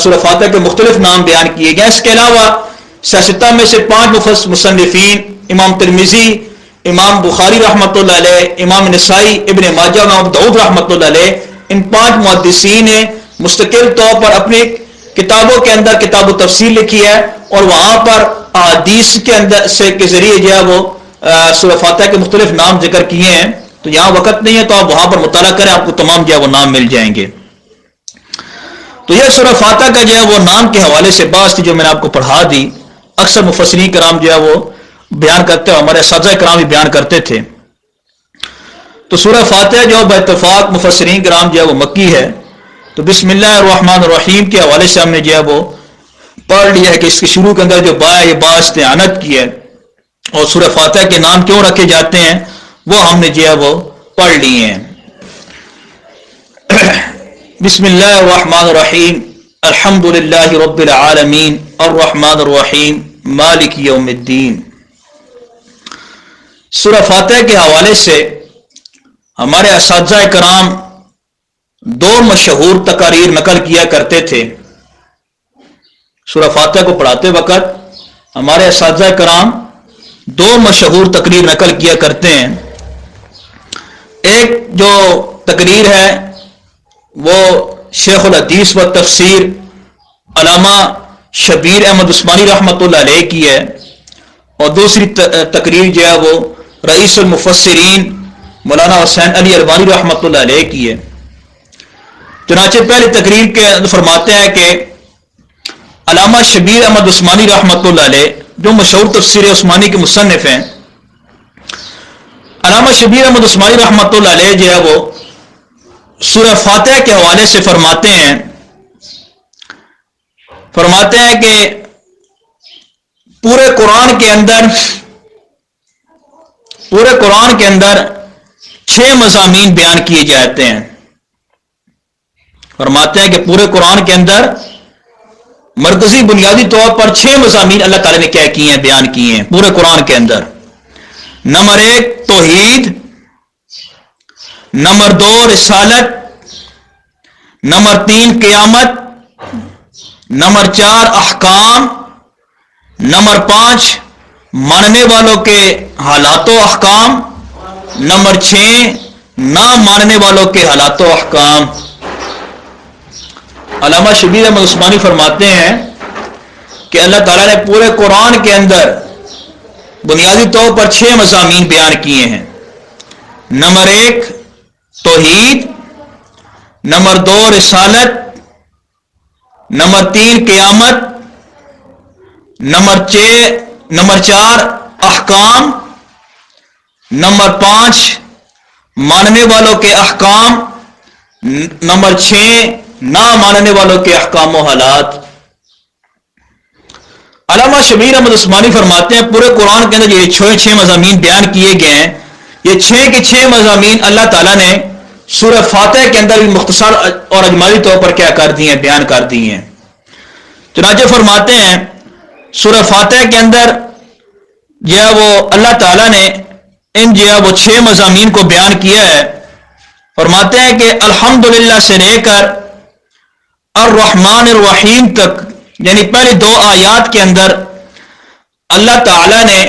سورہ فاتحہ کے مختلف نام بیان کیے گئے. اس کے علاوہ سیاستہ میں سے 5 مصنفین امام ترمذی، امام بخاری رحمۃ اللہ علیہ، امام نسائی، ابن ماجہ، امام داؤد رحمۃ اللہ علیہ، ان 5 محدثین نے مستقل طور پر اپنی کتابوں کے اندر کتاب و تفسیر لکھی ہے اور وہاں پر احادیث کے اندر سے کے ذریعے جو ہے وہ سورہ فاتحہ کے مختلف نام ذکر کیے ہیں. تو یہاں وقت نہیں ہے تو آپ وہاں پر مطالعہ کریں، آپ کو تمام جو ہے وہ نام مل جائیں گے. تو یہ سورہ فاتحہ کا جو ہے وہ نام کے حوالے سے بات تھی جو میں نے آپ کو پڑھا دی. اکثر مفسرین کرام جو ہے وہ بیان کرتے ہیں، ہمارے اساتذہ کرام بھی بیان کرتے تھے. تو سورہ فاتحہ جو بے اتفاق مفسرین کرام جو ہے وہ مکی ہے. تو بسم اللہ الرحمن الرحیم کے حوالے سے ہم نے جو ہے وہ پڑھ لیا ہے کہ اس کے شروع کے اندر جو با ہے یہ با استعانت کی ہے، اور سورہ فاتحہ کے نام کیوں رکھے جاتے ہیں وہ ہم نے جو ہے وہ پڑھ لیے ہیں. بسم اللہ الرحمن الرحیم الحمد للہ رب العالمین الرحمن الرحیم مالک یوم الدین. سورہ فاتحہ کے حوالے سے ہمارے اساتذہ کرام 2 مشہور تقاریر نقل کیا کرتے تھے. سورہ فاتحہ کو پڑھاتے وقت ہمارے اساتذہ کرام 2 مشہور تقریر نقل کیا کرتے ہیں. ایک جو تقریر ہے وہ شیخ الحدیث و تفسیر علامہ شبیر احمد عثمانی رحمۃ اللہ علیہ کی ہے، اور دوسری تقریر جو ہے وہ رئیس المفسرین مولانا حسین علی الوانی رحمۃ اللہ علیہ کی ہے. چنانچہ پہلی تقریر کے فرماتے ہیں کہ علامہ شبیر احمد عثمانی رحمۃ اللہ علیہ جو مشہور تفسیر عثمانی کے مصنف ہیں، علامہ شبیر احمد عثمانی رحمۃ اللہ علیہ جو ہے وہ سورہ فاتحہ کے حوالے سے فرماتے ہیں کہ پورے قرآن کے اندر 6 مضامین بیان کیے جاتے ہیں. فرماتے ہیں کہ پورے قرآن کے اندر مرکزی بنیادی طور پر 6 مضامین اللہ تعالی نے کیا کیے ہیں، بیان کیے ہیں پورے قرآن کے اندر. نمبر 1 توحید، نمبر 2 رسالت، نمبر 3 قیامت، نمبر 4 احکام، نمبر 5 ماننے والوں کے حالات و احکام، نمبر 6 نہ ماننے والوں کے حالات و احکام. علامہ شبیر احمد عثمانی فرماتے ہیں کہ اللہ تعالیٰ نے پورے قرآن کے اندر بنیادی طور پر 6 مضامین بیان کیے ہیں. نمبر 1 توحید، نمبر 2 رسالت، نمبر 3 قیامت، نمبر 4 احکام، نمبر 5 ماننے والوں کے احکام، نمبر 6 نہ ماننے والوں کے احکام و حالات. علامہ شبیر احمد عثمانی فرماتے ہیں پورے قرآن کے اندر یہ 6 مضامین بیان کیے گئے ہیں. یہ 6 کے 6 مضامین اللہ تعالیٰ نے سورہ فاتحہ کے اندر بھی مختصر اور اجمالی طور پر کیا کر دی ہیں، بیان کر دی ہیں. چنانچہ فرماتے ہیں سورہ فاتحہ کے اندر جو ہے وہ اللہ تعالیٰ نے ان جو ہے وہ 6 مضامین کو بیان کیا ہے. فرماتے ہیں کہ الحمدللہ سے لے کر الرحمن الرحیم تک، یعنی پہلی 2 آیات کے اندر اللہ تعالیٰ نے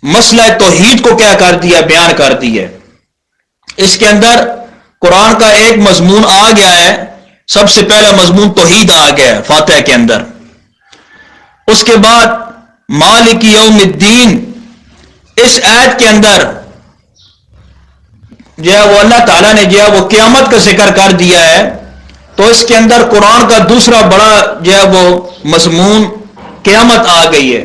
مسئلہ توحید کو کیا کر دیا، بیان کر دیا. اس کے اندر قرآن کا ایک مضمون آ گیا ہے، سب سے پہلا مضمون توحید آ گیا ہے فاتحہ کے اندر. اس کے بعد مالک یوم الدین، اس آیت کے اندر جو ہے وہ اللہ تعالیٰ نے جو ہے وہ قیامت کا ذکر کر دیا ہے. تو اس کے اندر قرآن کا دوسرا بڑا جو ہے وہ مضمون قیامت آ گئی ہے.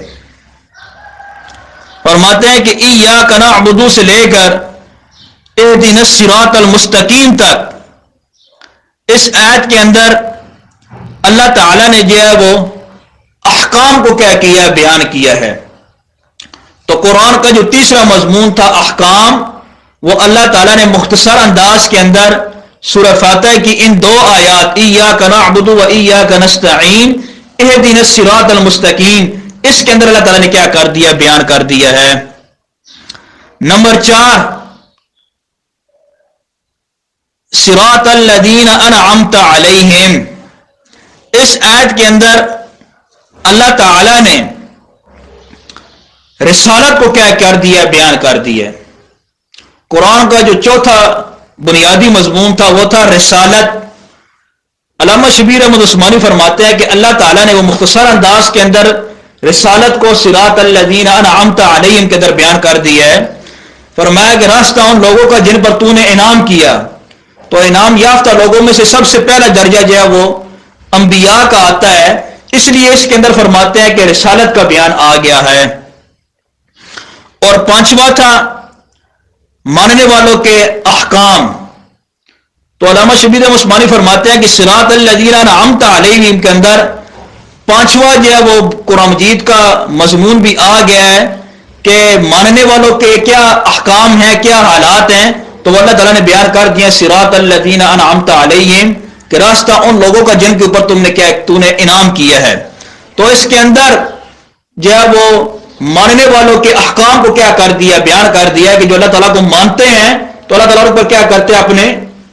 فرماتے ہیں کہ ایاک نعبد سے لے کر اہدنا الصراط المستقیم تک اس آیت کے اندر اللہ تعالیٰ نے جو ہے وہ احکام کو کیا کیا، بیان کیا ہے. تو قرآن کا جو تیسرا مضمون تھا احکام، وہ اللہ تعالیٰ نے مختصر انداز کے اندر سورہ فاتحہ کی ان 2 آیات ایاک نعبد و ایاک نستعین اہدنا الصراط المستقیم، اس کے اندر اللہ تعالیٰ نے کیا کر دیا، بیان کر دیا ہے. نمبر 4 صراط الذین انعمت علیہم، اس آیت کے اندر اللہ تعالی نے رسالت کو کیا کر دیا، بیان کر دیا. قرآن کا جو چوتھا بنیادی مضمون تھا وہ تھا رسالت. علامہ شبیر احمد عثمانی فرماتے ہیں کہ اللہ تعالیٰ نے وہ مختصر انداز کے اندر رسالت کو صراط الذین انعمت علیہم کے اندر بیان کر دیا ہے. فرمایا کہ راستہ ان لوگوں کا جن پر تو نے انعام کیا. تو انعام یافتہ لوگوں میں سے سب سے پہلا درجہ جو ہے وہ انبیاء کا آتا ہے، اس لیے اس کے اندر فرماتے ہیں کہ رسالت کا بیان آ گیا ہے. اور پانچواں تھا ماننے والوں کے احکام. تو علامہ شبیر احمد عثمانی فرماتے ہیں کہ صراط الذین انعمت علیہم کے اندر پانچواں جو ہے وہ قرآن مجید کا مضمون بھی آ گیا ہے کہ ماننے والوں کے کیا احکام ہیں، کیا حالات ہیں. تو وہ اللہ تعالیٰ نے بیان کر دیا صراط الذین انعمت علیہم کہ راستہ ان لوگوں کا جن کے اوپر تو نے انعام کیا ہے. تو اس کے اندر جو ہے وہ ماننے والوں کے احکام کو کیا کر دیا، بیان کر دیا کہ جو اللہ تعالیٰ کو مانتے ہیں تو اللہ تعالیٰ پر کیا کرتے ہیں، اپنے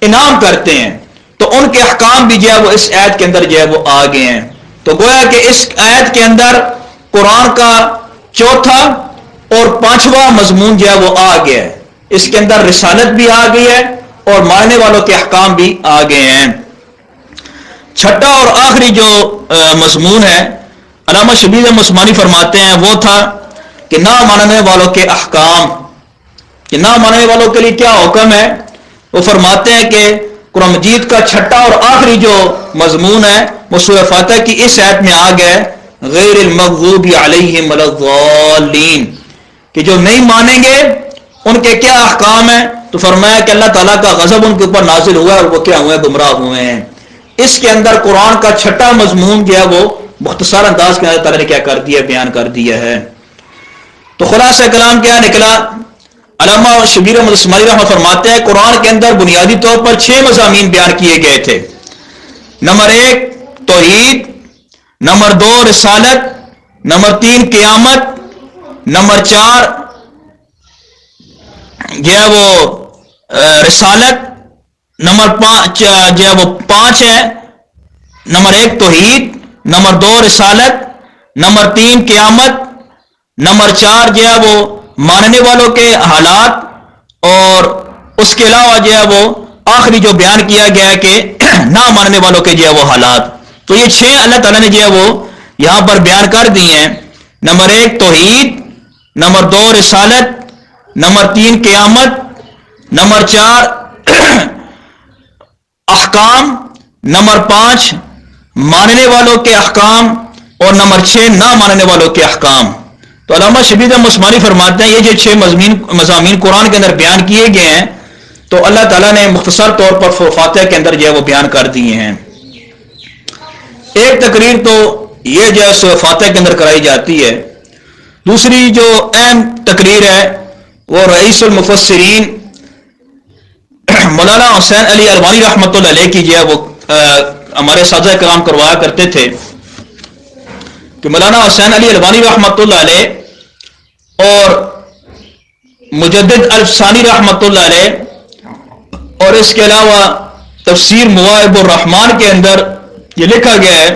انعام کرتے ہیں. تو ان کے احکام بھی جو ہے وہ اس آیت کے اندر جو ہے وہ آ گئے ہیں. تو گویا کہ اس آیت کے اندر قرآن کا چوتھا اور پانچواں مضمون جو ہے وہ آ گیا ہے. اس کے اندر رسالت بھی آ گئی ہے اور ماننے والوں کے احکام بھی آ گئے ہیں. چھٹا اور آخری جو مضمون ہے علامہ شبیر احمد عثمانی فرماتے ہیں وہ تھا کہ نہ ماننے والوں کے احکام، کہ نہ ماننے والوں کے لیے کیا حکم ہے. وہ فرماتے ہیں کہ قرآن مجید کا چھٹا اور آخری جو مضمون ہے وہ سورہ فاتحہ کی اس آیت میں آ گیا غیر المغضوب علیہم ولا الضالین، کہ جو نہیں مانیں گے ان کے کیا احکام ہیں. تو فرمایا کہ اللہ تعالیٰ کا غضب ان کے اوپر نازل ہوا اور وہ کیا ہوئے، گمراہ ہوئے ہیں. اس کے اندر قرآن کا چھٹا مضمون جو ہے وہ مختصر انداز کے اللہ تعالیٰ نے کیا کر دیا، بیان کر دیا ہے. تو خلاصہ کلام کیا نکلا؟ علامہ شبیر احمد عثمانی رحمۃ فرماتے ہیں قرآن کے اندر بنیادی طور پر 6 مضامین بیان کیے گئے تھے. نمبر 1 توحید، نمبر 2 رسالت، نمبر 3 قیامت، نمبر 4 جو ہے وہ رسالت، نمبر 5 جو ہے وہ 5 ہے. نمبر 1 توحید، نمبر 2 رسالت، نمبر 3 قیامت، نمبر 4 جو ہے وہ ماننے والوں کے حالات، اور اس کے علاوہ جو ہے وہ آخری جو بیان کیا گیا ہے کہ نہ ماننے والوں کے جو ہے وہ حالات. تو یہ 6 اللہ تعالیٰ نے جو ہے وہ یہاں پر بیان کر دیے ہیں. نمبر 1 توحید، نمبر 2 رسالت، نمبر 3 قیامت، نمبر 4 احکام، نمبر 5 ماننے والوں کے احکام، اور نمبر 6 نہ ماننے والوں کے احکام. تو علامہ شبیر احمد عثمانی فرماتے ہیں یہ جو 6 مضامین قرآن کے اندر بیان کیے گئے ہیں تو اللہ تعالیٰ نے مختصر طور پر فاتحہ کے اندر جو ہے وہ بیان کر دیے ہیں. ایک تقریر تو یہ جو ہے فاتحہ کے اندر کرائی جاتی ہے. دوسری جو اہم تقریر ہے وہ رئیس المفسرین مولانا حسین علی الوانی رحمۃ اللہ علیہ کی جو ہے وہ ہمارے اساتذہ کرام کروایا کرتے تھے کہ مولانا حسین علی الوانی رحمۃ اللہ علیہ اور مجدد الفسانی رحمۃ اللہ علیہ، اور اس کے علاوہ تفسیر مواہب الرحمان کے اندر یہ لکھا گیا ہے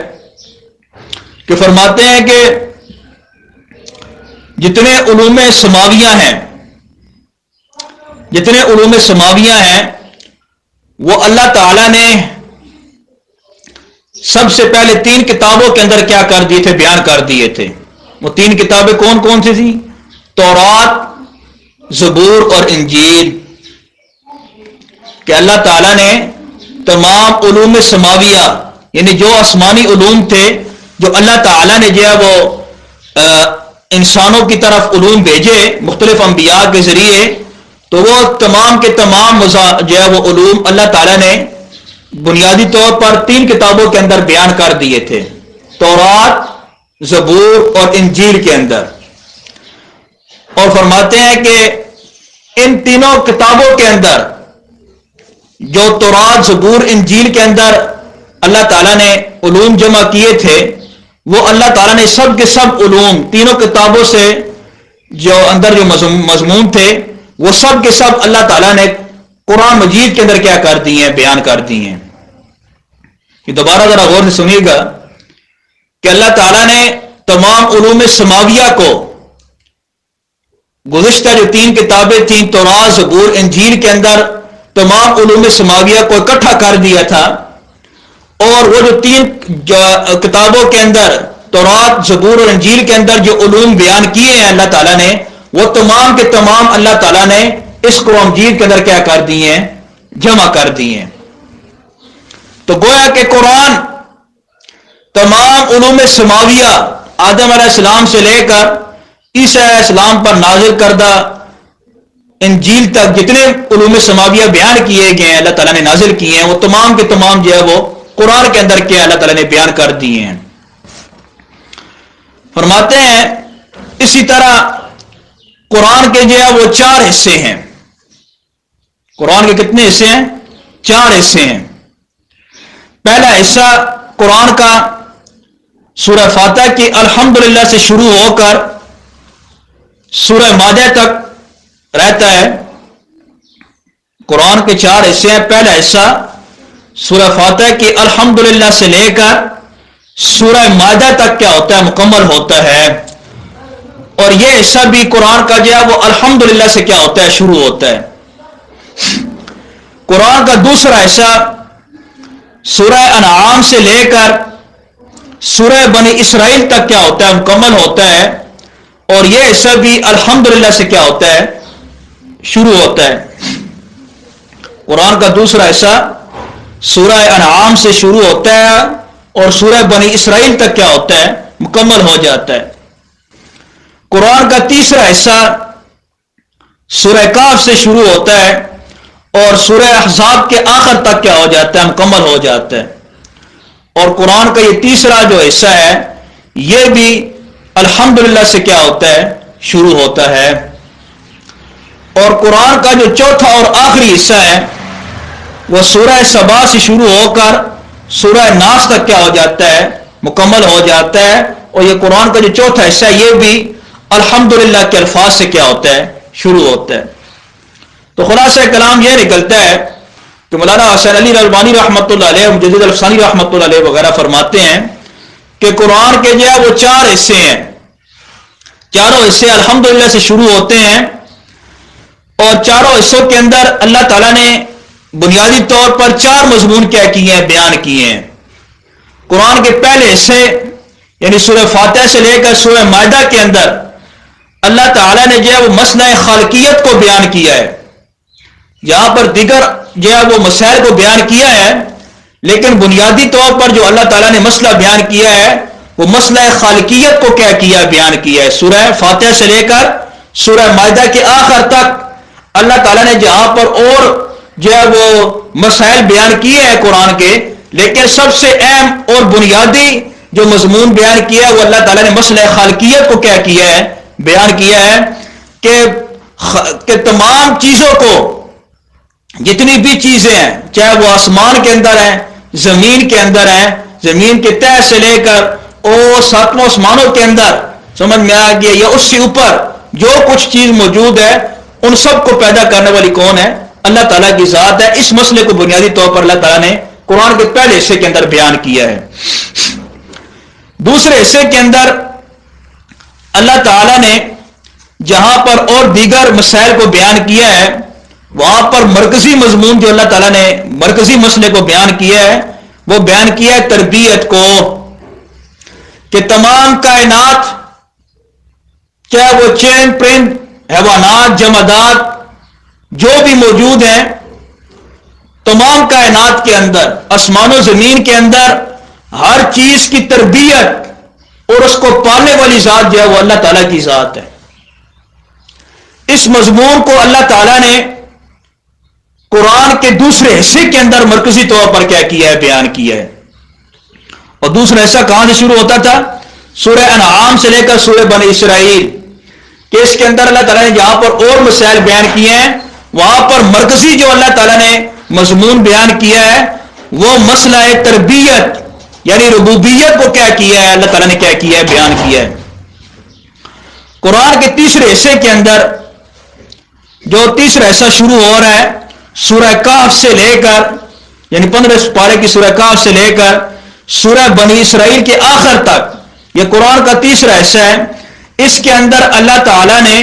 کہ فرماتے ہیں کہ جتنے علوم سماویہ ہیں وہ اللہ تعالی نے سب سے پہلے 3 کتابوں کے اندر کیا کر دیے تھے، بیان کر دیے تھے. وہ 3 کتابیں کون کون سی تھیں؟ تورات، زبور اور انجیل. کہ اللہ تعالیٰ نے تمام علوم سماویہ یعنی جو آسمانی علوم تھے جو اللہ تعالیٰ نے جو ہے وہ انسانوں کی طرف علوم بھیجے مختلف انبیاء کے ذریعے، تو وہ تمام کے تمام جو ہے وہ علوم اللہ تعالیٰ نے بنیادی طور پر 3 کتابوں کے اندر بیان کر دیے تھے، تورات، زبور اور انجیل کے اندر. اور فرماتے ہیں کہ ان تینوں کتابوں کے اندر جو تورات، زبور، انجیل کے اندر اللہ تعالیٰ نے علوم جمع کیے تھے وہ اللہ تعالیٰ نے سب کے سب علوم تینوں کتابوں سے جو اندر جو مضمون تھے وہ سب کے سب اللہ تعالیٰ نے قرآن مجید کے اندر کیا کر دی ہیں، بیان کر دی ہیں. کہ دوبارہ ذرا غور سے سنیے گا کہ اللہ تعالیٰ نے تمام علوم سماویہ کو گزشتہ جو 3 کتابیں تھیں تورات، زبور، انجیل کے اندر تمام علوم سماویہ کو اکٹھا کر دیا تھا، اور وہ جو 3 کتابوں کے اندر تورات، زبور اور انجیل کے اندر جو علوم بیان کیے ہیں اللہ تعالیٰ نے، وہ تمام کے تمام اللہ تعالیٰ نے اس قرآن مجید کے اندر کیا کر دیے ہیں؟ جمع کر دیے ہیں۔ تو گویا کہ قرآن تمام علوم سماویہ آدم علیہ السلام سے لے کر عیسیٰ علیہ السلام پر نازل کردہ انجیل تک جتنے علوم سماویہ بیان کیے گئے ہیں اللہ تعالیٰ نے نازل کیے ہیں، وہ تمام کے تمام جو ہے وہ قرآن کے اندر کیا اللہ تعالیٰ نے بیان کر دیے ہیں۔ فرماتے ہیں اسی طرح قرآن کے جو ہے وہ 4 حصے ہیں۔ قرآن کے کتنے حصے ہیں؟ 4 حصے ہیں۔ پہلا حصہ قرآن کا سورہ فاتحہ کی الحمدللہ سے شروع ہو کر سورہ مائدہ تک رہتا ہے۔ قرآن کے 4 حصے ہیں۔ پہلا حصہ سورہ فاتحہ کی الحمدللہ سے لے کر سورہ مائدہ تک کیا ہوتا ہے؟ مکمل ہوتا ہے۔ اور یہ حصہ بھی قرآن کا جو ہے وہ الحمدللہ سے کیا ہوتا ہے؟ شروع ہوتا ہے۔ قرآن کا دوسرا حصہ سورہ انعام سے لے کر سورہ بنی اسرائیل تک کیا ہوتا ہے؟ مکمل ہوتا ہے۔ اور یہ حصہ بھی الحمدللہ سے کیا ہوتا ہے؟ شروع ہوتا ہے۔ قرآن کا دوسرا حصہ سورہ انعام سے شروع ہوتا ہے اور سورہ بنی اسرائیل تک کیا ہوتا ہے؟ مکمل ہو جاتا ہے۔ قرآن کا تیسرا حصہ سورہ کہف سے شروع ہوتا ہے اور سورہ احزاب کے آخر تک کیا ہو جاتا ہے؟ مکمل ہو جاتا ہے۔ اور قرآن کا یہ تیسرا جو حصہ ہے یہ بھی الحمدللہ سے کیا ہوتا ہے؟ شروع ہوتا ہے۔ اور قرآن کا جو چوتھا اور آخری حصہ ہے وہ سورہ سبا سے شروع ہو کر سورہ ناس تک کیا ہو جاتا ہے؟ مکمل ہو جاتا ہے۔ اور یہ قرآن کا جو چوتھا حصہ ہے یہ بھی الحمدللہ کے الفاظ سے کیا ہوتا ہے؟ شروع ہوتا ہے۔ تو خلاصہ کلام یہ نکلتا ہے کہ مولانا حسین علی الالبانی رحمۃ اللہ علیہ، مجدد الفسانی رحمۃ اللہ علیہ وغیرہ فرماتے ہیں کہ قرآن کے جو ہے وہ 4 حصے ہیں۔ چاروں حصے الحمدللہ سے شروع ہوتے ہیں اور چاروں حصوں کے اندر اللہ تعالیٰ نے بنیادی طور پر 4 مضمون کیا کیے ہیں؟ بیان کیے ہیں۔ قرآن کے پہلے حصے یعنی سورہ فاتحہ سے لے کر سورہ مائدہ کے اندر اللہ تعالیٰ نے جو ہے وہ مسئلہ خالقیت کو بیان کیا ہے۔ یہاں پر دیگر جو ہے وہ مسائل کو بیان کیا ہے، لیکن بنیادی طور پر جو اللہ تعالیٰ نے مسئلہ بیان کیا ہے وہ مسئلہ خالقیت کو کیا کیا ہے؟ بیان کیا ہے۔ سورہ فاتحہ سے لے کر سورہ مائدہ کے آخر تک اللہ تعالیٰ نے جہاں پر اور جو ہے وہ مسائل بیان کیے ہیں قرآن کے، لیکن سب سے اہم اور بنیادی جو مضمون بیان کیا ہے وہ اللہ تعالیٰ نے مسئلہ خالقیت کو کیا کیا ہے؟ بیان کیا ہے کہ تمام چیزوں کو، جتنی بھی چیزیں ہیں چاہے وہ آسمان کے اندر ہیں، زمین کے اندر ہیں، زمین کے تہہ سے لے کر اور 7 آسمانوں کے اندر سمجھ میں آ گیا، یا اس سے اوپر جو کچھ چیز موجود ہے ان سب کو پیدا کرنے والی کون ہے؟ اللہ تعالیٰ کی ذات ہے۔ اس مسئلے کو بنیادی طور پر اللہ تعالیٰ نے قرآن کے پہلے حصے کے اندر بیان کیا ہے۔ دوسرے حصے کے اندر اللہ تعالیٰ نے جہاں پر اور دیگر مسائل کو بیان کیا ہے وہاں پر مرکزی مضمون جو اللہ تعالیٰ نے مرکزی مسئلے کو بیان کیا ہے وہ بیان کیا ہے تربیت کو، کہ تمام کائنات چاہے وہ چرند پرند، حیوانات، جمادات جو بھی موجود ہیں، تمام کائنات کے اندر، آسمان و زمین کے اندر ہر چیز کی تربیت اور اس کو پالنے والی ذات جو ہے وہ اللہ تعالیٰ کی ذات ہے۔ اس مضمون کو اللہ تعالیٰ نے قرآن کے دوسرے حصے کے اندر مرکزی طور پر کیا کیا ہے؟ بیان کیا ہے۔ اور دوسرا حصہ کہاں سے شروع ہوتا تھا؟ سورہ انعام سے لے کر سورہ بنی اسرائیل، کہ اس کے اندر اللہ تعالیٰ نے جہاں پر اور مسائل بیان کیے ہیں وہاں پر مرکزی جو اللہ تعالیٰ نے مضمون بیان کیا ہے وہ مسئلہ تربیت یعنی ربوبیت کو کیا کیا ہے؟ اللہ تعالیٰ نے کیا کیا ہے؟ بیان کیا ہے۔ قرآن کے تیسرے حصے کے اندر جو تیسرا حصہ شروع ہو رہا ہے سورہ کہف سے لے کر یعنی 15 پارے کی سورہ کہف سے لے کر سورہ بنی اسرائیل کے آخر تک یہ قرآن کا تیسرا حصہ ہے. اس کے اندر اللہ تعالیٰ نے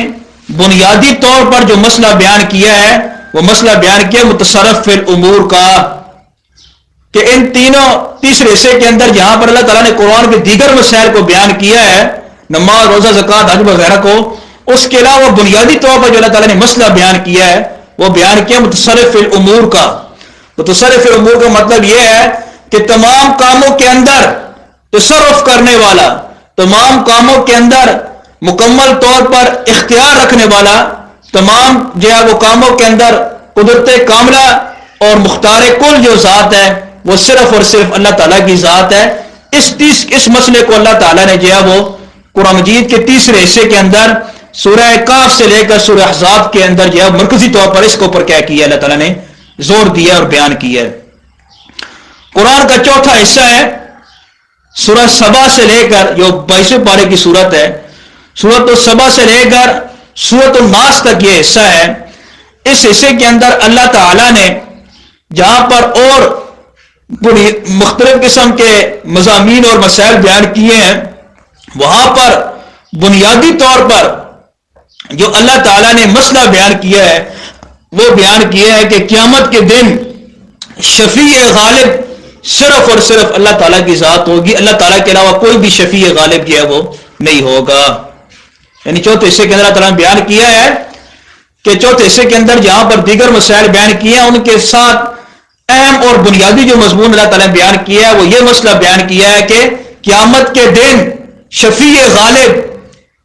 بنیادی طور پر جو مسئلہ بیان کیا ہے وہ مسئلہ بیان کیا متصرف فی الامور کا، کہ ان تیسرے حصے کے اندر جہاں پر اللہ تعالیٰ نے قرآن کے دیگر مسائل کو بیان کیا ہے، نماز، روزہ، زکوٰۃ، حج وغیرہ کو، اس کے علاوہ بنیادی طور پر جو اللہ تعالیٰ نے مسئلہ بیان کیا ہے وہ بیان کیا متصرف فی الامور کا. متصرف فی الامور کا مطلب یہ ہے کہ تمام کاموں کے اندر تصرف کرنے والا، تمام کاموں کے اندر مکمل طور پر اختیار رکھنے والا، تمام جو ہے وہ کاموں کے اندر قدرت کاملہ اور مختار کل جو ذات ہے وہ صرف اور صرف اللہ تعالیٰ کی ذات ہے. اس مسئلے کو اللہ تعالیٰ نے جو ہے وہ قرآن مجید کے تیسرے حصے کے اندر سورہ کہف سے لے کر سورہ احزاب کے اندر جو ہے مرکزی طور پر اس کے اوپر کیا کیا اللہ تعالیٰ نے زور دیا اور بیان کیا ہے. قرآن کا چوتھا حصہ ہے سورہ سبا سے لے کر جو 22 پارے کی سورت ہے، سورۃ السبا سے لے کر سورۃ الناس تک یہ حصہ ہے. اس حصے کے اندر اللہ تعالیٰ نے جہاں پر اور مختلف قسم کے مضامین اور مسائل بیان کیے ہیں، وہاں پر بنیادی طور پر جو اللہ تعالیٰ نے مسئلہ بیان کیا ہے وہ بیان کیا ہے کہ قیامت کے دن شفیع غالب صرف اور صرف اللہ تعالیٰ کی ذات ہوگی، اللہ تعالیٰ کے علاوہ کوئی بھی شفیع غالب جو ہے وہ نہیں ہوگا. یعنی چوتھے حصے کے اندر اللہ تعالیٰ نے بیان کیا ہے کہ چوتھے حصے کے اندر جہاں پر دیگر مسائل بیان کیے ہیں ان کے ساتھ اہم اور بنیادی جو مضمون اللہ تعالیٰ نے بیان کیا ہے وہ یہ مسئلہ بیان کیا ہے کہ قیامت کے دن شفیع غالب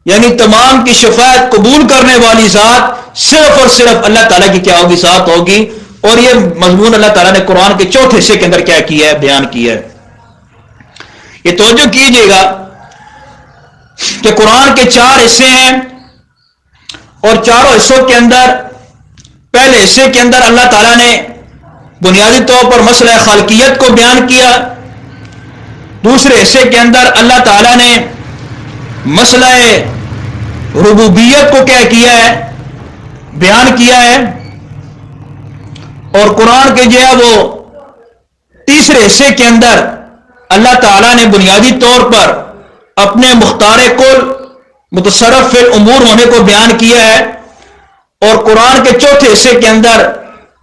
یعنی تمام کی شفاعت قبول کرنے والی ذات صرف اور صرف اللہ تعالیٰ کی کیا ہوگی، ذات ہوگی. اور یہ مضمون اللہ تعالیٰ نے قرآن کے چوتھے حصے کے اندر کیا کیا ہے، بیان کیا ہے. یہ توجہ کیجئے گا کہ قرآن کے 4 حصے ہیں اور چاروں حصوں کے اندر پہلے حصے کے اندر اللہ تعالیٰ نے بنیادی طور پر مسئلہ خالقیت کو بیان کیا. دوسرے حصے کے اندر اللہ تعالیٰ نے مسئلہ ربوبیت کو کیا کیا ہے، بیان کیا ہے. اور قرآن کے جو ہے وہ تیسرے حصے کے اندر اللہ تعالیٰ نے بنیادی طور پر اپنے مختار کل متصرف فی الامور ہونے کو بیان کیا ہے. اور قرآن کے چوتھے حصے کے اندر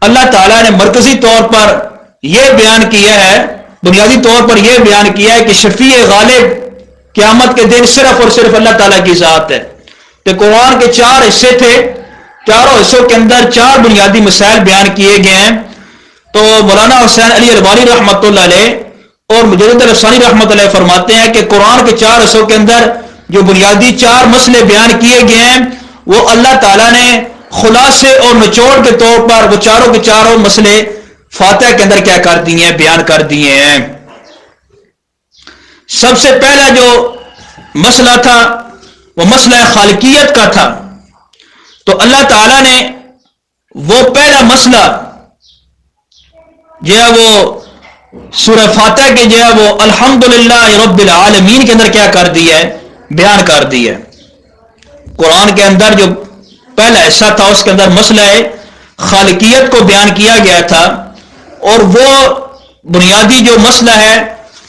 اللہ تعالیٰ نے مرکزی طور پر یہ بیان کیا ہے، بنیادی طور پر یہ بیان کیا ہے کہ شفیع غالب قیامت کے دن صرف اور صرف اللہ تعالیٰ کی ذات ہے. تو قرآن کے 4 حصے تھے، چاروں حصوں کے اندر 4 بنیادی مسائل بیان کیے گئے ہیں. تو مولانا حسین علی الواری رحمۃ اللہ علیہ اور مجدد الافسانی رحمۃ اللہ فرماتے ہیں کہ قرآن کے 4 حصوں کے اندر جو بنیادی 4 مسئلے بیان کیے گئے ہیں وہ اللہ تعالیٰ نے خلاصے اور نچوڑ کے طور پر وہ چاروں کے چاروں مسئلے فاتحہ کے اندر کیا کر دیے ہیں، بیان کر دیے ہیں. سب سے پہلا جو مسئلہ تھا وہ مسئلہ خالقیت کا تھا. تو اللہ تعالیٰ نے وہ پہلا مسئلہ جو ہے وہ سورہ فاتحہ کے جو ہے وہ الحمدللہ رب العالمین کے اندر کیا کر دیا ہے، بیان کر دیا ہے. قرآن کے اندر جو پہلا حصہ تھا اس کے اندر مسئلہ خالقیت کو بیان کیا گیا تھا. اور وہ بنیادی جو مسئلہ ہے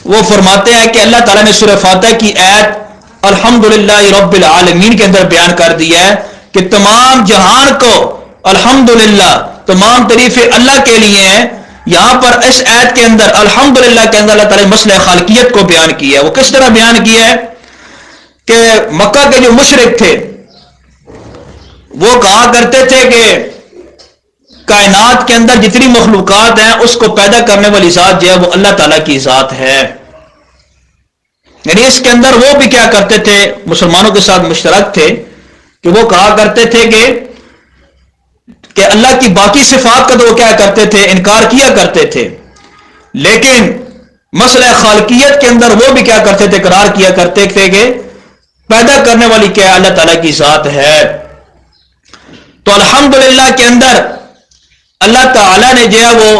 وہ فرماتے ہیں کہ اللہ تعالیٰ نے سورہ فاتحہ کی آیت الحمدللہ رب العالمین کے اندر بیان کر دیا ہے کہ تمام جہان کو الحمدللہ، تمام تعریفیں اللہ کے لیے ہیں. یہاں پر اس آیت کے اندر الحمدللہ کے اندر اللہ تعالیٰ نے مسئلہ خالقیت کو بیان کیا ہے. وہ کس طرح بیان کیا ہے کہ مکہ کے جو مشرک تھے وہ کہا کرتے تھے کہ کائنات کے اندر جتنی مخلوقات ہیں اس کو پیدا کرنے والی ذات جو ہے وہ اللہ تعالیٰ کی ذات ہے. یعنی اس کے اندر وہ بھی کیا کرتے تھے، مسلمانوں کے ساتھ مشترک تھے کہ وہ کہا کرتے تھے کہ اللہ کی باقی صفات کا تو وہ کیا کرتے تھے، انکار کیا کرتے تھے. لیکن مسئلہ خالقیت کے اندر وہ بھی کیا کرتے تھے، اقرار کیا کرتے تھے کہ پیدا کرنے والی کیا اللہ تعالیٰ کی ذات ہے. تو الحمدللہ کے اندر اللہ تعالیٰ نے جو ہے وہ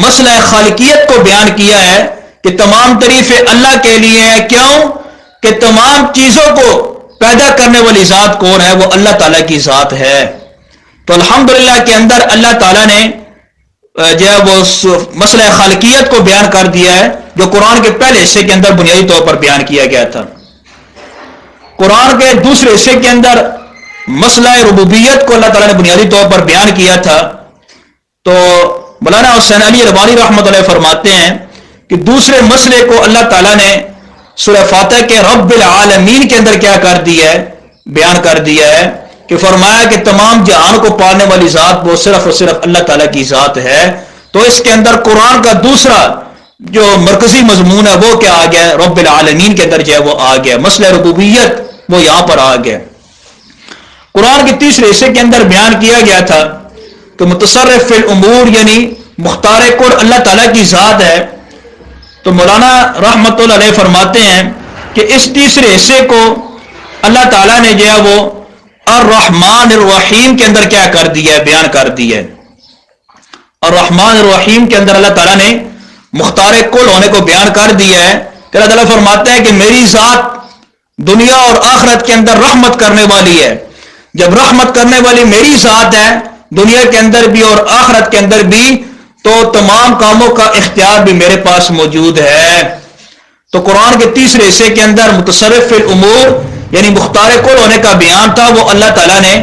مسئلہ خالقیت کو بیان کیا ہے کہ تمام تعریفیں اللہ کے لیے ہیں. کیوں کہ تمام چیزوں کو پیدا کرنے والی ذات کون ہے، وہ اللہ تعالیٰ کی ذات ہے. تو الحمدللہ کے اندر اللہ تعالیٰ نے جو ہے وہ مسئلہ خالقیت کو بیان کر دیا ہے، جو قرآن کے پہلے حصے کے اندر بنیادی طور پر بیان کیا گیا تھا۔ قرآن کے دوسرے حصے کے اندر مسئلہ ربوبیت کو اللہ تعالیٰ نے بنیادی طور پر بیان کیا تھا۔ تو مولانا حسین علی البانی رحمۃ اللہ فرماتے ہیں کہ دوسرے مسئلے کو اللہ تعالیٰ نے سورہ فاتح کے رب العالمین کے اندر کیا کر دیا ہے، بیان کر دیا ہے کہ فرمایا کہ تمام جہان کو پالنے والی ذات وہ صرف اور صرف اللہ تعالیٰ کی ذات ہے۔ تو اس کے اندر قرآن کا دوسرا جو مرکزی مضمون ہے وہ کیا آ گیا ہے، رب العالمین کے اندر جو ہے وہ آ گیا، مسئلہ ربوبیت وہ یہاں پر آ گیا۔ قرآن کے تیسرے حصے کے اندر بیان کیا گیا تھا کہ متصرف فی الامور یعنی مختار کل اللہ تعالیٰ کی ذات ہے۔ تو مولانا رحمۃ اللہ علیہ فرماتے ہیں کہ اس تیسرے حصے کو اللہ تعالیٰ نے جو ہے وہ الرحمن الرحیم کے اندر کیا کر دیا ہے، بیان کر دیا ہے۔ الرحمن الرحیم کے اندر اللہ تعالیٰ نے مختار کل ہونے کو بیان کر دیا ہے کہ اللہ تعالیٰ فرماتے ہیں کہ میری ذات دنیا اور آخرت کے اندر رحمت کرنے والی ہے۔ جب رحمت کرنے والی میری ذات ہے دنیا کے اندر بھی اور آخرت کے اندر بھی، تو تمام کاموں کا اختیار بھی میرے پاس موجود ہے۔ تو قرآن کے تیسرے حصے کے اندر متصرف فی الامور یعنی مختار کل ہونے کا بیان تھا، وہ اللہ تعالیٰ نے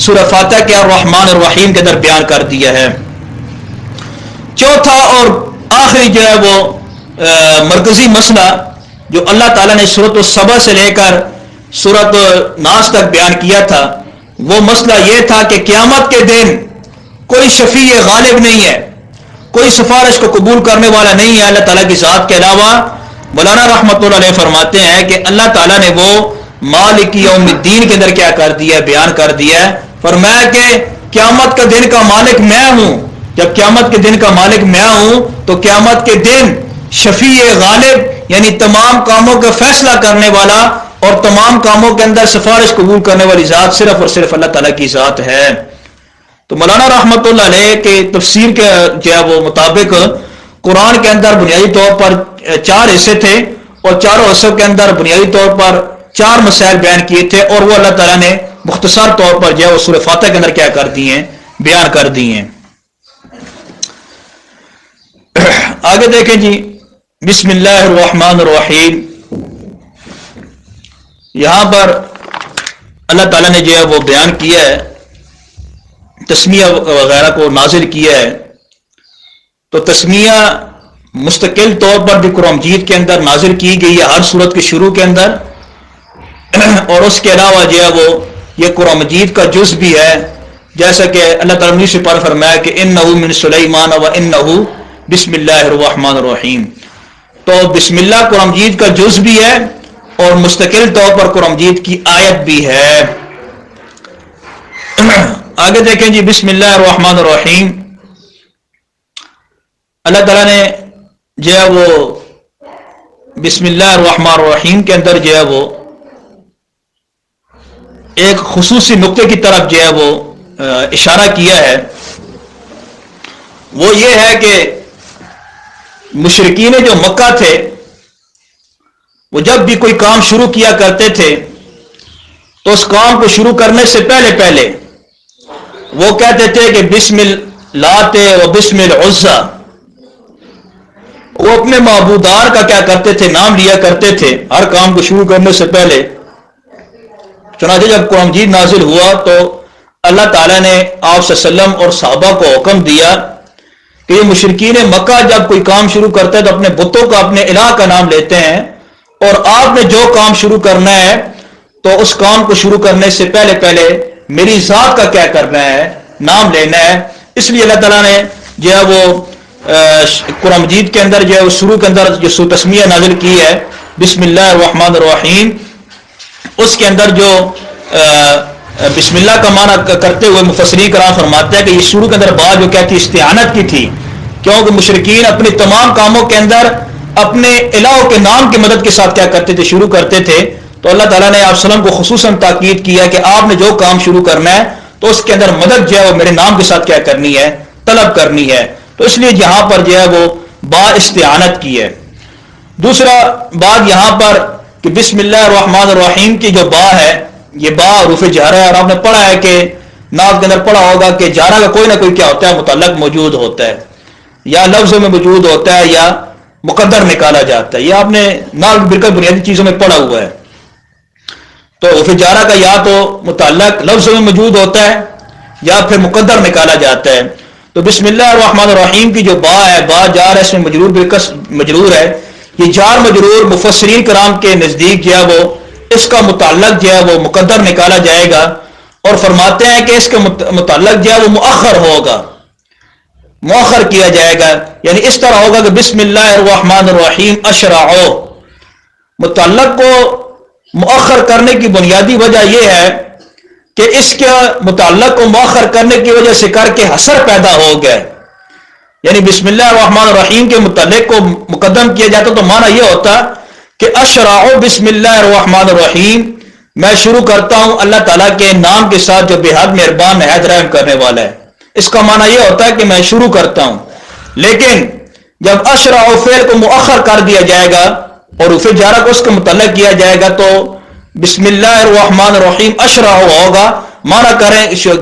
سورہ فاتح کے الرحمن الرحیم کے اندر بیان کر دیا ہے۔ چوتھا اور آخری جو ہے وہ مرکزی مسئلہ جو اللہ تعالیٰ نے سورۃ السبا سے لے کر سورۃ ناس تک بیان کیا تھا، وہ مسئلہ یہ تھا کہ قیامت کے دن کوئی شفیع غالب نہیں ہے، کوئی سفارش کو قبول کرنے والا نہیں ہے اللہ تعالیٰ کی ذات کے علاوہ۔ مولانا رحمۃ اللہ علیہ فرماتے ہیں کہ اللہ تعالیٰ نے وہ مالک یوم الدین کے اندر کیا کر دیا، بیان کر دیا ہے۔ فرمایا کہ قیامت کا دن کا مالک میں ہوں۔ جب قیامت کے دن کا مالک میں ہوں تو قیامت کے دن شفیع غالب یعنی تمام کاموں کا فیصلہ کرنے والا اور تمام کاموں کے اندر سفارش قبول کرنے والی ذات صرف اور صرف اللہ تعالیٰ کی ذات ہے۔ تو مولانا رحمۃ اللہ علیہ کے تفسیر کے جو ہے وہ مطابق قرآن کے اندر بنیادی طور پر 4 حصے تھے اور چاروں حصوں کے اندر بنیادی طور پر 4 مسائل بیان کیے تھے، اور وہ اللہ تعالیٰ نے مختصر طور پر جو ہے وہ سورہ فاتح کے اندر کیا کر دی ہیں، بیان کر دی ہیں۔ آگے دیکھیں جی، بسم اللہ الرحمن الرحیم۔ یہاں پر اللہ تعالیٰ نے جو ہے وہ بیان کیا ہے، تسمیہ وغیرہ کو نازل کیا ہے۔ تو تسمیہ مستقل طور پر بھی قرآن مجید کے اندر نازل کی گئی ہے ہر سورت کے شروع کے اندر، اور اس کے علاوہ جو ہے وہ یہ قرآن مجید کا جز بھی ہے، جیسا کہ اللہ تعالیٰ نے سے پر فرمایا کہ انہ من سلیمان و انہ بسم اللہ الرحمن الرحیم۔ تو بسم اللہ قرآن مجید کا جز بھی ہے اور مستقل طور پر قرآن مجید کی آیت بھی ہے۔ آگے دیکھیں جی، بسم اللہ الرحمن الرحیم۔ اللہ تعالیٰ نے جو ہے وہ بسم اللہ الرحمن الرحیم کے اندر جو ہے وہ ایک خصوصی نقطے کی طرف جو ہے وہ اشارہ کیا ہے، وہ یہ ہے کہ مشرکین جو مکہ تھے وہ جب بھی کوئی کام شروع کیا کرتے تھے تو اس کام کو شروع کرنے سے پہلے وہ کہتے تھے کہ بسم اللات و بسم العزی۔ وہ اپنے معبودار کا کیا کرتے تھے، نام لیا کرتے تھے ہر کام کو شروع کرنے سے پہلے۔ چنانچہ جب قرآن مجید نازل ہوا تو اللہ تعالیٰ نے آپ صلی اللہ علیہ وسلم اور صحابہ کو حکم دیا کہ یہ مشرکین مکہ جب کوئی کام شروع کرتے ہیں تو اپنے بتوں کا، اپنے الہ کا نام لیتے ہیں، اور آپ نے جو کام شروع کرنا ہے تو اس کام کو شروع کرنے سے پہلے میری ذات کا کیا کرنا ہے، نام لینا ہے۔ اس لیے اللہ تعالیٰ نے جو ہے وہ قرآن مجید کے اندر جو ہے شروع کے اندر جو سورۃ تسمیہ نازل کی ہے بسم اللہ الرحمن الرحیم، اس کے اندر جو بسم اللہ کا معنی کرتے ہوئے مفسرین کرام فرماتے ہیں کہ یہ شروع کے اندر بات جو کیا تھی، استعانت کی تھی، کیونکہ مشرکین اپنے تمام کاموں کے اندر اپنے الہوں کے نام کی مدد کے ساتھ کیا کرتے تھے، شروع کرتے تھے۔ تو اللہ تعالیٰ نے آپ وسلم کو خصوصاً تاکید کیا کہ آپ نے جو کام شروع کرنا ہے تو اس کے اندر مدد جو ہے وہ میرے نام کے ساتھ کیا کرنی ہے، طلب کرنی ہے۔ تو اس لیے یہاں پر جو ہے وہ با استعانت کی ہے۔ دوسرا بات یہاں پر کہ بسم اللہ الرحمن الرحیم کی جو با ہے، یہ با حروف جہرہ ہے، اور آپ نے پڑھا ہے کہ ناز کے اندر پڑھا ہوگا کہ جہرہ کا کوئی نہ کوئی کیا ہوتا ہے، متعلق موجود ہوتا ہے۔ یا لفظوں میں موجود ہوتا ہے یا مقدر نکالا جاتا ہے. یہ آپ نے نال بالکل بنیادی چیزوں میں پڑھا ہوا ہے. تو حروف جارہ کا یا تو متعلق لفظوں میں موجود ہوتا ہے یا پھر مقدر نکالا جاتا ہے. تو بسم اللہ الرحمن الرحیم کی جو با ہے، با جار ہے، اس میں مجرور بالکل مجرور ہے. یہ جار مجرور مفسرین کرام کے نزدیک جو ہے وہ اس کا متعلق جو ہے وہ مقدر نکالا جائے گا، اور فرماتے ہیں کہ اس کا متعلق جو ہے وہ مؤخر ہوگا، مؤخر کیا جائے گا. یعنی اس طرح ہوگا کہ بسم اللہ الرحمن الرحیم اشرع. متعلق کو مؤخر کرنے کی بنیادی وجہ یہ ہے کہ اس کے متعلق کو مؤخر کرنے کی وجہ سے کر کے حسر پیدا ہو گیا. یعنی بسم اللہ الرحمن الرحیم کے متعلق کو مقدم کیا جاتا تو معنی یہ ہوتا کہ اشرع بسم اللہ الرحمن الرحیم، میں شروع کرتا ہوں اللہ تعالیٰ کے نام کے ساتھ جو بے حد مہربان نہایت رحم کرنے والا ہے. اس کا معنی یہ ہوتا ہے کہ میں شروع کرتا ہوں. لیکن جب اشرع فعل کو مؤخر کر دیا جائے گا اور حروف جارہ کو اس کے متعلق کیا جائے گا تو بسم اللہ الرحمن الرحیم اشرع ہوگا. معنی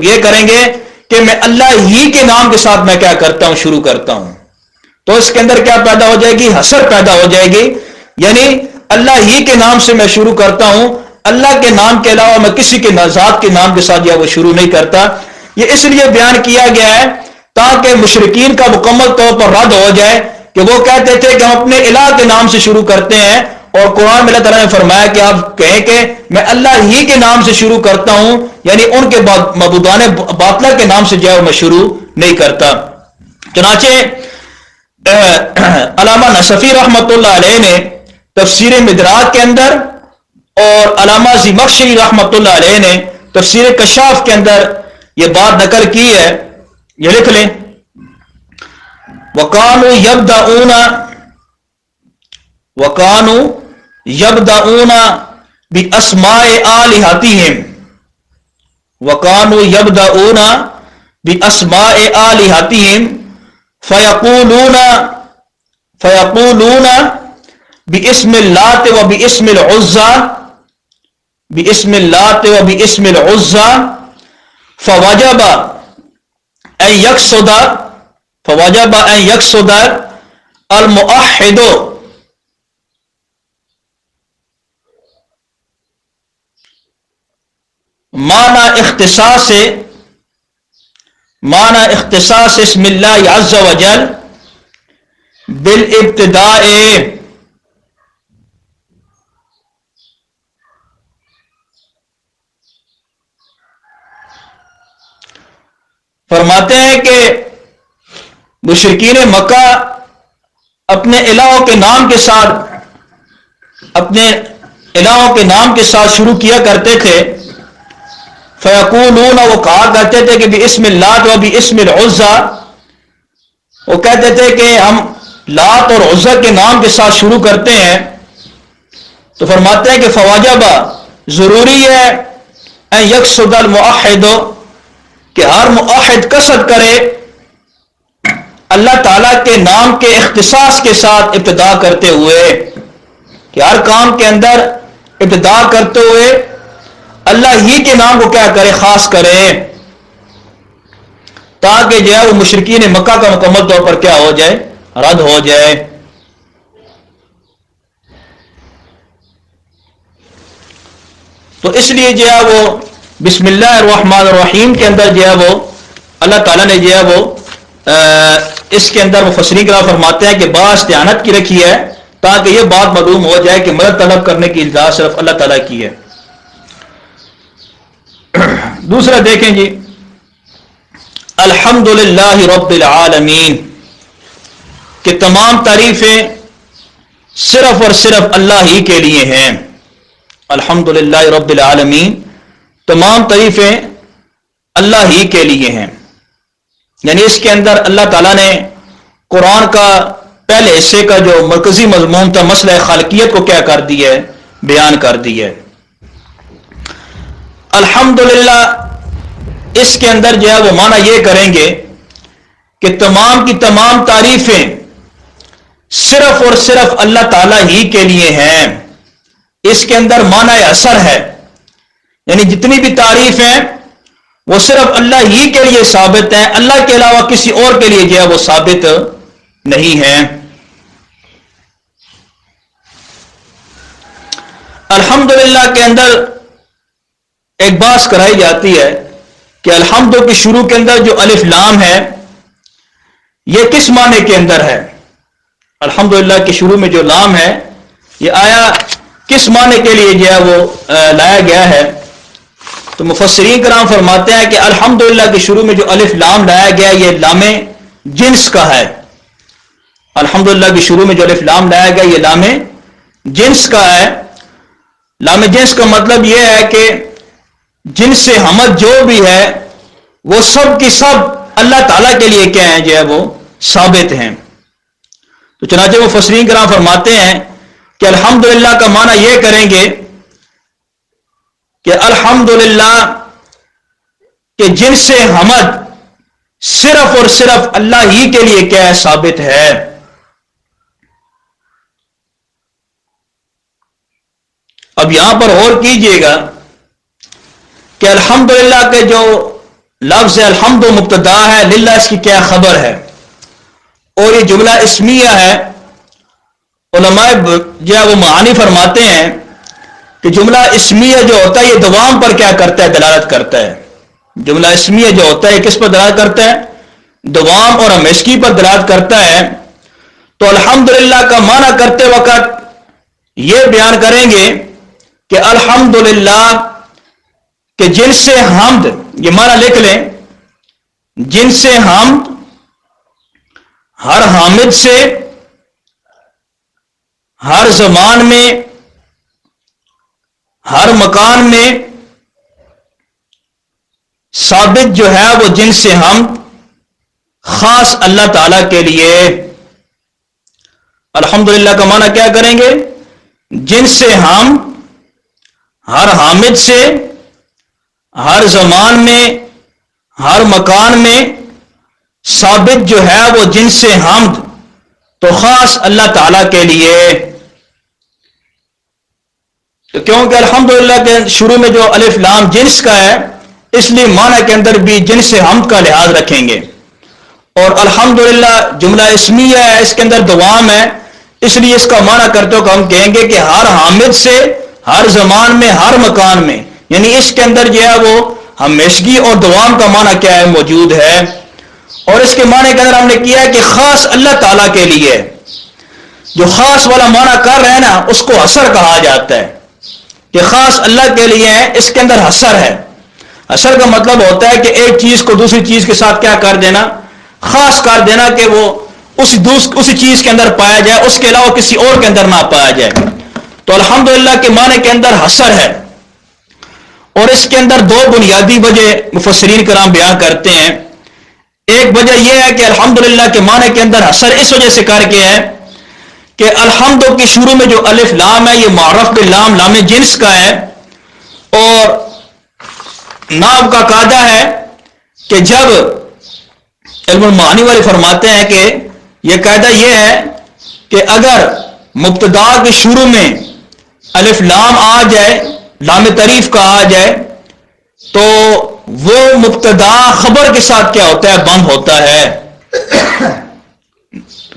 یہ کریں گے کہ میں اللہ ہی کے نام کے ساتھ میں کیا کرتا ہوں، شروع کرتا ہوں. تو اس کے اندر کیا پیدا ہو جائے گی، حسر پیدا ہو جائے گی. یعنی اللہ ہی کے نام سے میں شروع کرتا ہوں، اللہ کے نام کے علاوہ میں کسی کے ذات کے نام کے ساتھ وہ شروع نہیں کرتا. یہ اس لیے بیان کیا گیا ہے تاکہ مشرکین کا مکمل طور پر رد ہو جائے کہ وہ کہتے تھے کہ ہم اپنے الہ کے نام سے شروع کرتے ہیں، اور قرآن میں اللہ تعالیٰ نے فرمایا کہ آپ کہیں کہ میں اللہ ہی کے نام سے شروع کرتا ہوں، یعنی ان کے معبودان باطلہ کے نام سے جو ہے میں شروع نہیں کرتا. چنانچہ علامہ نصفی رحمۃ اللہ علیہ نے تفسیر مدراک کے اندر اور علامہ زمخشری رحمۃ اللہ علیہ نے تفسیر کشاف کے اندر یہ بات نقل کی ہے. یہ لکھ لیں، وَكَانُوا يَبْدَؤُونَ بِأَسْمَاءِ آلِهَتِهِمْ وَكَانُوا يَبْدَؤُونَ بِأَسْمَاءِ آلِهَتِهِمْ فَيَقُولُونَ بِاسْمِ اللَّاتِ وَبِاسْمِ الْعُزَّى وَبِاسْمِ الْعُزَّى فَوَجَبَ أَن يَقْصُدَ الْمُؤَحِّدُ معنی اختصاص اسم اللہ عز و جل بالابتداء. فرماتے ہیں کہ مشرکین مکہ اپنے الہوں کے نام کے ساتھ شروع کیا کرتے تھے. فیقولون، وہ کہا کرتے تھے کہ باسم اللات و باسم العزى، وہ کہتے تھے کہ ہم لات اور عزا کے نام کے ساتھ شروع کرتے ہیں. تو فرماتے ہیں کہ فواجب، ضروری ہے ان یقصد الموحد، کہ ہر موحد قصد کرے اللہ تعالیٰ کے نام کے اختصاص کے ساتھ ابتدا کرتے ہوئے، کہ ہر کام کے اندر ابتدا کرتے ہوئے اللہ ہی کے نام کو کیا کرے، خاص کرے، تاکہ جو ہے وہ مشرکین مکہ کا مکمل طور پر کیا ہو جائے، رد ہو جائے. تو اس لیے جو ہے وہ بسم اللہ الرحمن الرحیم کے اندر جو ہے وہ اللہ تعالیٰ نے جو ہے وہ اس کے اندر مفسرین کرام فرماتے ہیں کہ با استعانت کی رکھی ہے تاکہ یہ بات معلوم ہو جائے کہ مدد طلب کرنے کی اجازت صرف اللہ تعالیٰ کی ہے. دوسرا دیکھیں جی، الحمدللہ رب العالمین، کہ تمام تعریفیں صرف اور صرف اللہ ہی کے لیے ہیں. الحمدللہ رب العالمین، تمام تعریفیں اللہ ہی کے لیے ہیں. یعنی اس کے اندر اللہ تعالیٰ نے قرآن کا پہلے حصے کا جو مرکزی مضمون تھا، مسئلہ خالقیت کو کیا کر دیا ہے، بیان کر دیا ہے. الحمدللہ اس کے اندر جو ہے وہ معنی یہ کریں گے کہ تمام کی تمام تعریفیں صرف اور صرف اللہ تعالیٰ ہی کے لیے ہیں. اس کے اندر معنی اثر ہے، یعنی جتنی بھی تعریف ہیں وہ صرف اللہ ہی کے لیے ثابت ہیں، اللہ کے علاوہ کسی اور کے لیے جو ہے وہ ثابت نہیں ہیں۔ الحمدللہ کے اندر ایک بات کرائی جاتی ہے کہ الحمد کے شروع کے اندر جو الف لام ہے یہ کس معنی کے اندر ہے؟ الحمدللہ کے شروع میں جو لام ہے یہ آیا کس معنی کے لیے جو ہے وہ لایا گیا ہے؟ تو مفسرین کرام فرماتے ہیں کہ الحمدللہ کے شروع میں جو الف لام لایا گیا یہ لام جنس کا ہے۔ الحمدللہ کے شروع میں جو الف لام لایا گیا یہ لام جنس کا ہے۔ لام جنس کا مطلب یہ ہے کہ جن سے حمد جو بھی ہے وہ سب کی سب اللہ تعالیٰ کے لیے کیا ہیں جو ہے وہ ثابت ہیں۔ تو چنانچہ مفسرین کرام فرماتے ہیں کہ الحمدللہ کا معنی یہ کریں گے کہ الحمدللہ کہ جن سے حمد صرف اور صرف اللہ ہی کے لیے کیا ہے ثابت ہے۔ اب یہاں پر غور کیجئے گا کہ الحمدللہ کے جو لفظ الحمد مبتدا ہے، للہ اس کی کیا خبر ہے، اور یہ جملہ اسمیہ ہے۔ علماء جو ہے وہ معانی فرماتے ہیں کہ جملہ اسمیہ جو ہوتا ہے یہ دوام پر کیا کرتا ہے، دلالت کرتا ہے۔ جملہ اسمیہ جو ہوتا ہے کس پر دلالت کرتا ہے؟ دوام اور ہمیشگی پر دلالت کرتا ہے۔ تو الحمدللہ کا معنی کرتے وقت یہ بیان کریں گے کہ الحمدللہ کہ جن سے حمد، یہ معنی لکھ لیں، جن سے حمد ہر حامد سے ہر زمان میں ہر مکان میں ثابت جو ہے وہ جن سے حمد خاص اللہ تعالی کے لیے۔ الحمدللہ کا معنی کیا کریں گے؟ جن سے حمد ہر حامد سے ہر زمان میں ہر مکان میں ثابت جو ہے وہ جن سے حمد تو خاص اللہ تعالی کے لیے۔ تو کیونکہ الحمدللہ کے شروع میں جو الف لام جنس کا ہے اس لیے معنی کے اندر بھی جنس حمد کا لحاظ رکھیں گے، اور الحمدللہ جملہ اسمیہ ہے، اس کے اندر دوام ہے، اس لیے اس کا معنی کرتے ہوئے ہم کہیں گے کہ ہر حامد سے ہر زمان میں ہر مکان میں، یعنی اس کے اندر جو ہے وہ ہمیشگی اور دوام کا معنی کیا ہے موجود ہے۔ اور اس کے معنی کے اندر ہم نے کیا ہے کہ خاص اللہ تعالیٰ کے لیے، جو خاص والا معنی کر رہے ہیں نا اس کو حصر کہا جاتا ہے کہ خاص اللہ کے لیے ہے، اس کے اندر حصر ہے۔ حصر کا مطلب ہوتا ہے کہ ایک چیز کو دوسری چیز کے ساتھ کیا کر دینا، خاص کر دینا کہ وہ اسی چیز کے اندر پایا جائے، اس کے علاوہ کسی اور کے اندر نہ پایا جائے۔ تو الحمدللہ کے معنی کے اندر حصر ہے، اور اس کے اندر دو بنیادی وجہ مفسرین کرام بیان کرتے ہیں۔ ایک وجہ یہ ہے کہ الحمدللہ کے معنی کے اندر حصر اس وجہ سے کر کے ہے کہ الحمد کے شروع میں جو الف لام ہے یہ معرف باللام لام جنس کا ہے، اور نحو کا قاعدہ ہے کہ جب علم المعانی والے فرماتے ہیں کہ یہ قاعدہ یہ ہے کہ اگر مبتدا کے شروع میں الف لام آ جائے، لام تعریف کا آ جائے، تو وہ مبتدا خبر کے ساتھ کیا ہوتا ہے، بند ہوتا ہے۔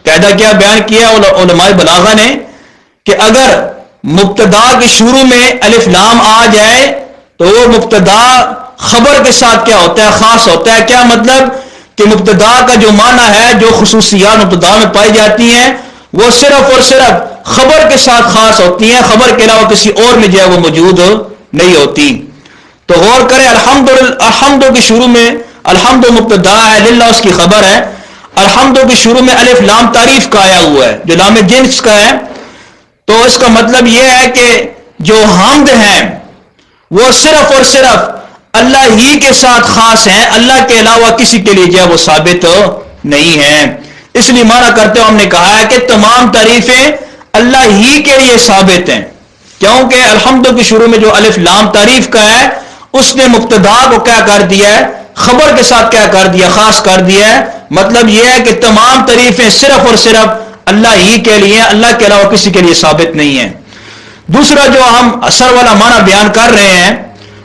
قاعدہ کیا بیان کیا علماء بلاغہ نے کہ اگر مبتدا کے شروع میں الف لام آ جائے تو وہ مبتدا خبر کے ساتھ کیا ہوتا ہے، خاص ہوتا ہے۔ کیا مطلب کہ مبتدا کا جو معنی ہے، جو خصوصیات مبتدا میں پائی جاتی ہیں وہ صرف اور صرف خبر کے ساتھ خاص ہوتی ہیں، خبر کے علاوہ کسی اور میں جو ہے وہ موجود نہیں ہوتی۔ تو غور کریں، الحمد کے شروع میں الحمد مبتدا ہے، للہ اس کی خبر ہے۔ الحمد کے شروع میں الف لام تعریف کا آیا ہوا ہے جو لام جنس کا ہے، تو اس کا مطلب یہ ہے کہ جو حمد ہیں وہ صرف اور صرف اللہ ہی کے ساتھ خاص ہیں، اللہ کے علاوہ کسی کے لیے جو ہے وہ ثابت نہیں ہیں۔ اس لیے معنی کرتے ہوئے ہم نے کہا ہے کہ تمام تعریفیں اللہ ہی کے لیے ثابت ہیں، کیونکہ الحمد کے شروع میں جو الف لام تعریف کا ہے اس نے مبتدا کو کیا کر دیا ہے، خبر کے ساتھ کیا کر دیا، خاص کر دیا ہے۔ مطلب یہ ہے کہ تمام تعریفیں صرف اور صرف اللہ ہی کے لیے، اللہ کے علاوہ کسی کے لیے ثابت نہیں ہیں۔ دوسرا جو ہم اثر والا معنی بیان کر رہے ہیں،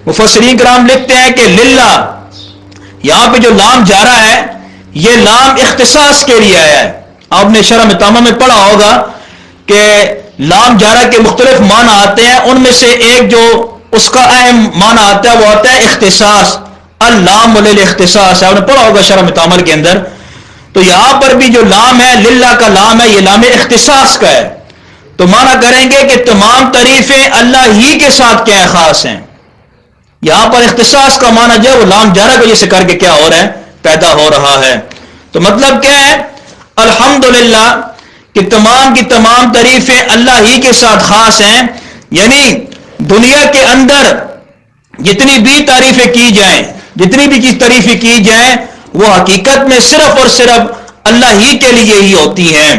مفسرین کرام لکھتے ہیں کہ للہ، یہاں پہ جو لام جا رہا ہے یہ لام اختصاص کے لیے آیا ہے۔ آپ نے شرح متامہ میں پڑھا ہوگا کہ لام جارہ کے مختلف معنی آتے ہیں، ان میں سے ایک جو اس کا اہم معنی آتا ہے وہ آتا ہے اختصاص، اللام للاختصاص ہے، آپ نے پڑھا ہوگا شرح متامہ کے اندر. تو یہاں پر بھی جو لام ہے للہ کا لام ہے، یہ لام اختصاص کا ہے. تو معنی کریں گے کہ تمام تعریفیں اللہ ہی کے ساتھ کیا خاص ہیں. یہاں پر اختصاص کا معنی جو ہے وہ لام جارہ کو جیسے کر کے کیا ہو رہا ہے، پیدا ہو رہا ہے. تو مطلب کیا ہے، الحمدللہ کہ تمام کی تمام تعریفیں اللہ ہی کے ساتھ خاص ہیں. یعنی دنیا کے اندر جتنی بھی تعریفیں کی جائیں، جتنی بھی چیز تعریفیں کی جائیں، وہ حقیقت میں صرف اور صرف اللہ ہی کے لیے ہی ہوتی ہیں.